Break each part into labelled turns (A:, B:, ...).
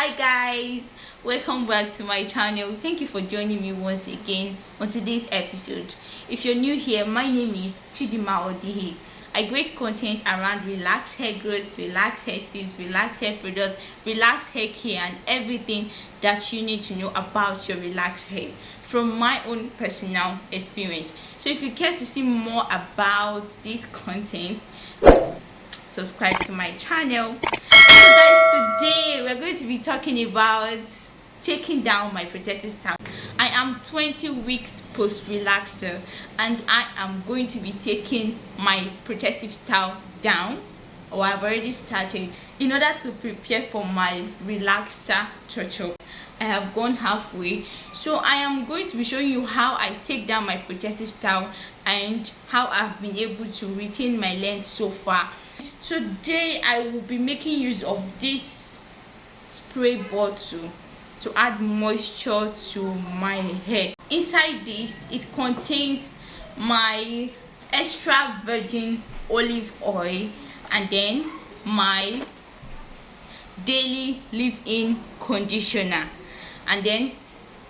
A: Hi guys, welcome back to my channel. Thank you for joining me once again on today's episode. If you're new here, my name is Chidima Odihi. I create content around relaxed hair growth, relaxed hair tips, relaxed hair products, relaxed hair care, and everything that you need to know about your relaxed hair from my own personal experience. So if you care to see more about this content, subscribe to my channel. So guys, today we're going to be talking about taking down my protective style. I am 20 weeks post relaxer and I am going to be taking my protective style down, or I've already started, in order to prepare for my relaxer touch-up. I have gone halfway, so I am going to be showing you how I take down my protective style and how I've been able to retain my length so far. Today I will be making use of this spray bottle to add moisture to my hair. Inside this, it contains my extra virgin olive oil and then my daily leave-in conditioner and then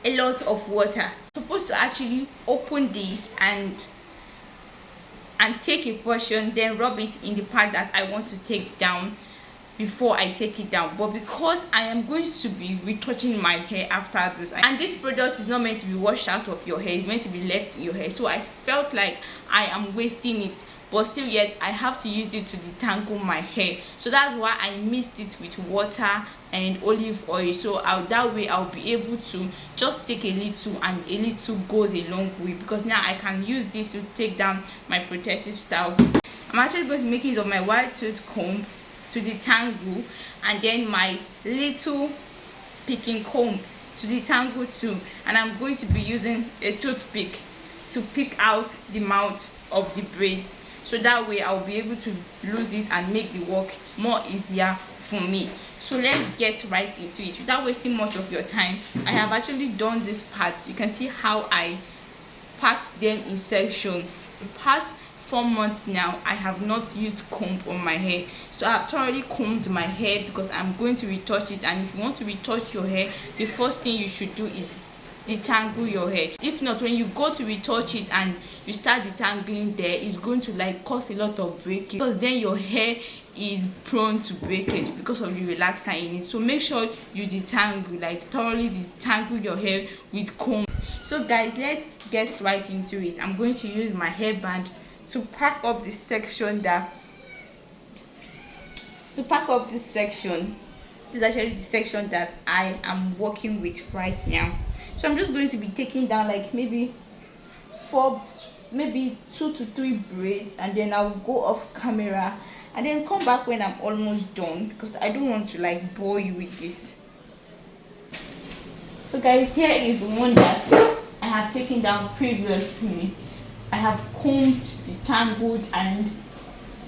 A: a lot of water. I'm supposed to actually open this and take a portion, then rub it in the part that I want to take down before I take it down. But because I am going to be retouching my hair after this, and this product is not meant to be washed out of your hair, it's meant to be left in your hair, so I felt like I am wasting it, but still yet I have to use it to detangle my hair. So that's why I mixed it with water and olive oil, so that way I'll be able to just take a little, and a little goes a long way, because now I can use this to take down my protective style. I'm actually going to make use of my wide tooth comb to detangle, and then my little picking comb to detangle too, and I'm going to be using a toothpick to pick out the mouth of the braids, so that way I'll be able to lose it and make the work more easier for me. So let's get right into it without wasting much of your time. I have actually done this part. You can see how I packed them in section. The past 4 months now I have not used comb on my hair, so I've thoroughly combed my hair because I'm going to retouch it. And if you want to retouch your hair, the first thing you should do is detangle your hair. If not, when you go to retouch it and you start detangling there, it's going to cause a lot of breakage, because then your hair is prone to breakage because of the relaxer in it. So make sure you detangle, thoroughly detangle your hair with comb. So guys, let's get right into it. I'm going to use my hairband to pack up this section This is actually the section that I am working with right now. So I'm just going to be taking down maybe 2 to 3 braids, and then I'll go off camera and then come back when I'm almost done, because I don't want to bore you with this. So guys, here is the one that I have taken down previously. I have combed, detangled, and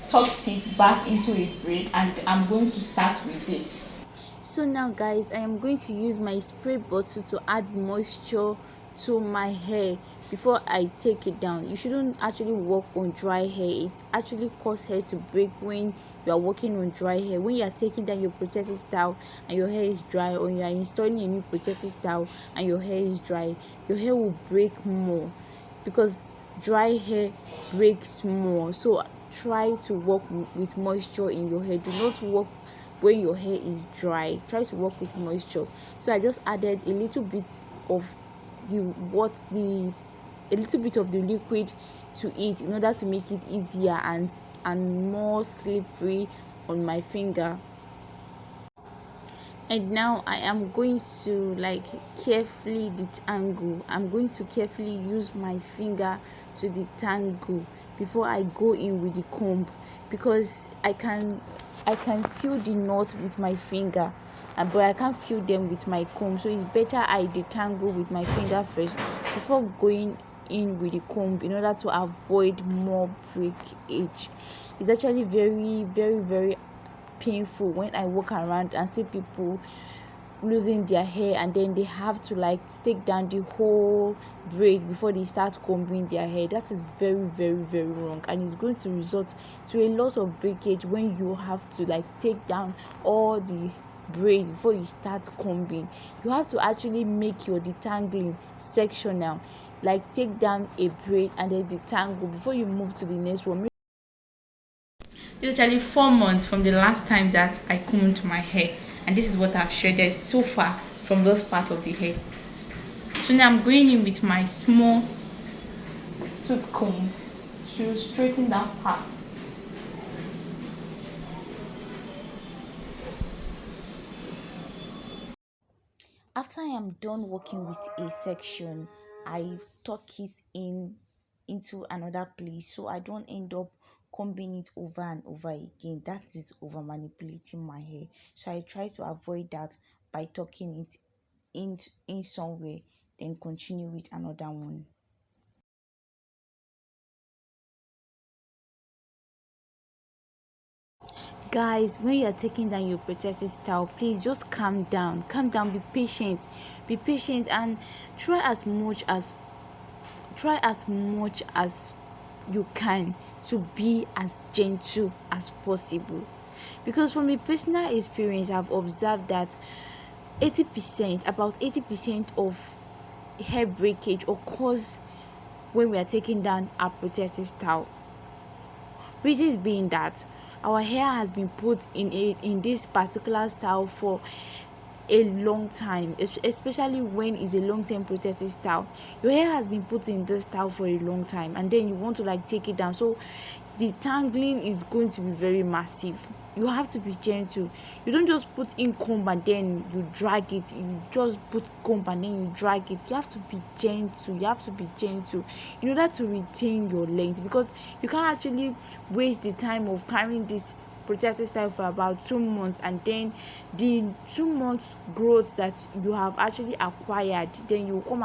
A: tucked it back into a braid, and I'm going to start with this. So now guys, I am going to use my spray bottle to add moisture to my hair before I take it down. You shouldn't actually work on dry hair. It actually causes hair to break when you are working on dry hair. When you are taking down your protective style and your hair is dry, or you are installing a new protective style and your hair is dry, your hair will break more, because dry hair breaks more. So try to work with moisture in your hair. Do not work when your hair is dry. Try to work with moisture. So I just added a little bit of the liquid to it in order to make it easier and more slippery on my finger. And now I am going to carefully detangle. I'm going to carefully use my finger to detangle before I go in with the comb, because I can feel the knot with my finger, but I can't feel them with my comb. So it's better I detangle with my finger first before going in with the comb, in order to avoid more breakage. It's actually very, very, very painful when I walk around and see people losing their hair, and then they have to take down the whole braid before they start combing their hair. That is very, very, very wrong, and it's going to result to a lot of breakage when you have to take down all the braid before you start combing. You have to actually make your detangling sectional, like take down a braid and then detangle before you move to the next one. It's actually 4 months from the last time that I combed my hair, and this is what I've shredded so far from those parts of the hair. So now I'm going in with my small tooth comb to straighten that part. After I am done working with a section, I tuck it into another place so I don't end up combing it over and over again. That is over manipulating my hair. So I try to avoid that by tucking it in somewhere, then continue with another one. Guys, when you are taking down your protective style, please just calm down, be patient, and try as much as try as much as you can to be as gentle as possible, because from a personal experience I've observed that 80% of hair breakage occurs when we are taking down our protective style. Reasons being that our hair has been put in this particular style for a long time, especially when it's a long-term protective style. Your hair has been put in this style for a long time, and then you want to like take it down, so the tangling is going to be very massive. You have to be gentle. You don't just put in comb and then you drag it. You just put comb and then you drag it. You have to be gentle. You have to be gentle in order to retain your length, because you can't actually waste the time of carrying this protective style for about 2 months, and then the 2 months growth that you have actually acquired, then you come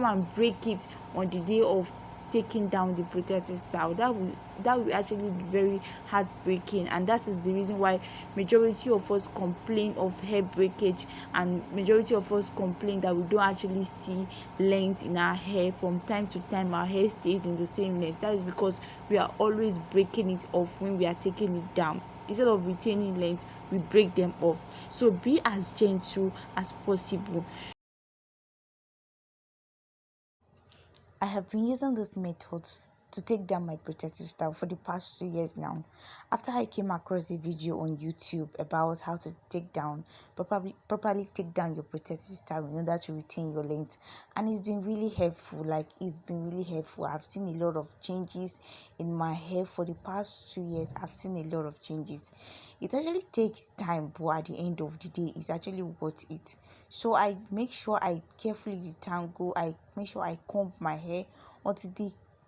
A: and break it on the day of taking down the protective style. That will actually be very heartbreaking, and that is the reason why majority of us complain of hair breakage, and majority of us complain that we don't actually see length in our hair. From time to time our hair stays in the same length. That is because we are always breaking it off when we are taking it down. Instead of retaining length, we break them off. So be as gentle as possible. I have been using this method to take down my protective style for the past 2 years now. After I came across a video on YouTube about how to properly take down your protective style in order to retain your length, and it's been really helpful. I've seen a lot of changes in my hair for the past 2 years. I've seen a lot of changes. It actually takes time, but at the end of the day, it's actually worth it. So I make sure I carefully detangle. I make sure I comb my hair until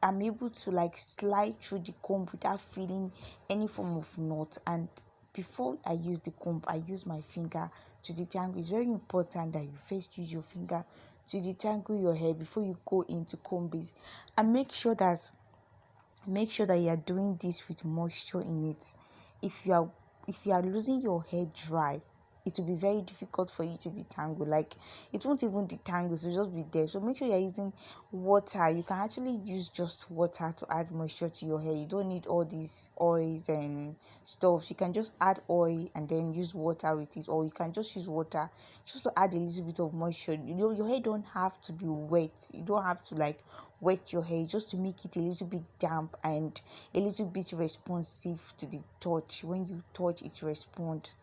A: I'm able to like slide through the comb without feeling any form of knot. And before I use the comb, I use my finger to detangle. It's very important that you first use your finger to detangle your hair before you go into comb it. And make sure that you are doing this with moisture in it. If you are losing your hair dry, it will be very difficult for you to detangle. Like, it won't even detangle, it will just be there. So make sure you're using water. You can actually use just water to add moisture to your hair. You don't need all these oils and stuff. You can just add oil and then use water with it, or you can just use water just to add a little bit of moisture. Your hair don't have to be wet. You don't have to like wet your hair, just to make it a little bit damp and a little bit responsive to the touch. When you touch, it responds.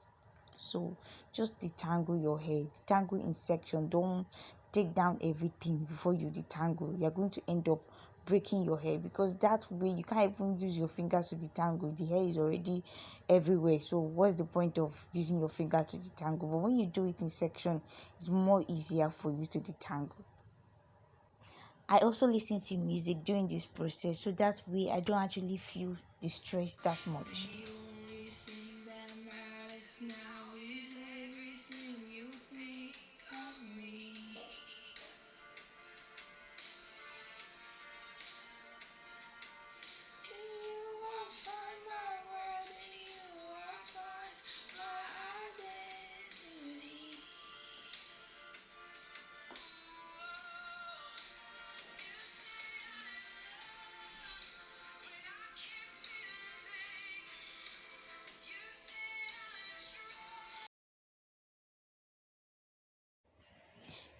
A: So just detangle your hair, detangle in section. Don't take down everything before you detangle. You're going to end up breaking your hair, because that way you can't even use your finger to detangle. The hair is already everywhere, so what's the point of using your finger to detangle? But when you do it in section, it's more easier for you to detangle. I also listen to music during this process, so that way I don't actually feel the stress that much.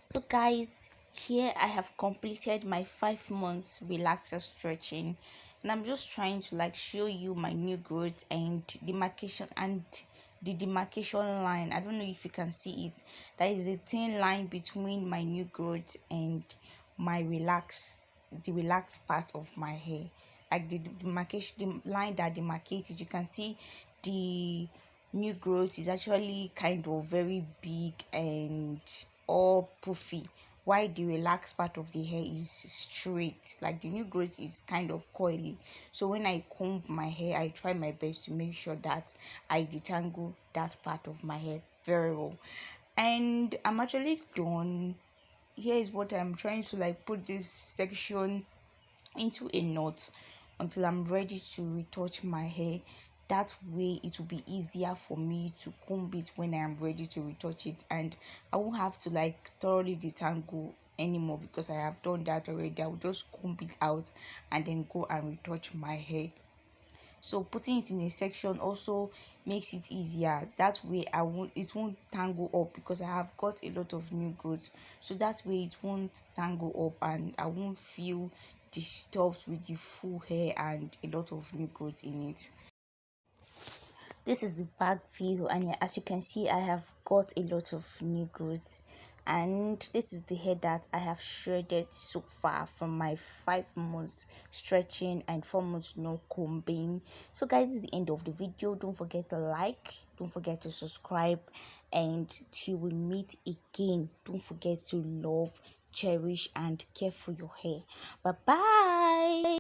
A: So guys, here I have completed my 5 months relaxer stretching, and I'm just trying to like show you my new growth and the demarcation line. I don't know if you can see it. There is a thin line between my new growth and the relaxed part of my hair. Like the demarcation, the line that demarcates it, you can see the new growth is actually kind of very big and all puffy, while the relaxed part of the hair is straight. Like the new growth is kind of coily. So when I comb my hair, I try my best to make sure that I detangle that part of my hair very well. And I'm actually done. Here is what I'm trying to like put this section into a knot until I'm ready to retouch my hair. That way it will be easier for me to comb it when I am ready to retouch it, and I won't have to like thoroughly detangle anymore because I have done that already. I will just comb it out and then go and retouch my hair. So putting it in a section also makes it easier. That way it won't tangle up because I have got a lot of new growth. So that way it won't tangle up and I won't feel disturbed with the full hair and a lot of new growth in it. This is the back view, and yeah, as you can see, I have got a lot of new growths, and this is the hair that I have shredded so far from my 5 months stretching and 4 months no combing. So guys, this is the end of the video. Don't forget to like, don't forget to subscribe, and till we meet again, don't forget to love, cherish and care for your hair. Bye bye.